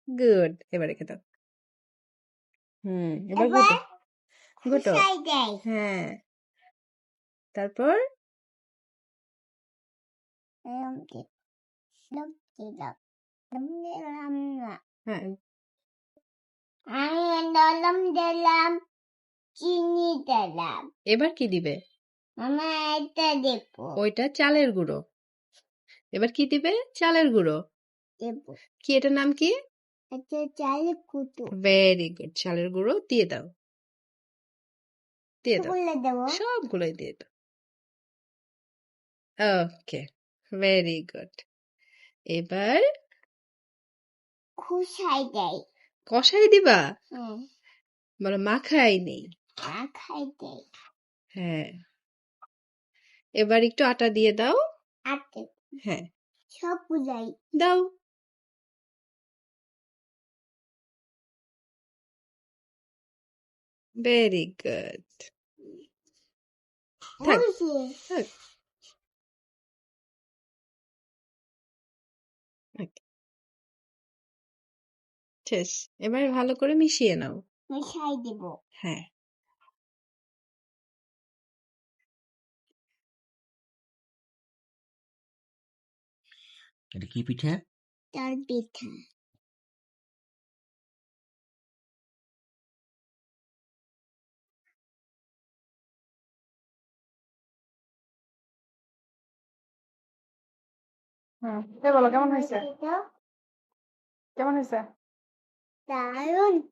Good. এবার রেখে দাও। এবার এবার ঘুটো। ঘুটো। খুশাই দেয়। হ্যাঁ। তারপর লম দি- লম দিলাম। লম দিলাম না। হ্যাঁ আমি লম দিলাম, চিনি দিলাম। এবার কি দিবে? মামা এটা দেবো। ওইটা চালের গুঁড়ো। এবার কি দিবে? চালের গুঁড়ো। দেবো। কি এটার নাম কি? এটা চাল কুটু। Very good. চালের গুঁড়ো দিয়ে দাও। দিয়ে দাও। এগুলো দেবো। সবগুলোই দিয়ে দাও। ওকে, ভেরি গুড। এবার খুশাই দেয়। কষাই দিবা? হুম, বলো মাখাই নেই। মাখাই দেয়। হ্যাঁ। এবার একটু আটা দিয়ে দাও। আতে হ্যাঁ, সব বুঝাই। দাও। Very good. থাক হয়েছে। থাক থাক। শেষ। এবার ভালো করে মিশিয়ে নাও। মিশাই দেবো। হ্যাঁ। এটা কি পিঠা? তার পিঠা। বলো কেমন হয়েছে? এটা কেমন হয়েছে? দারুণ।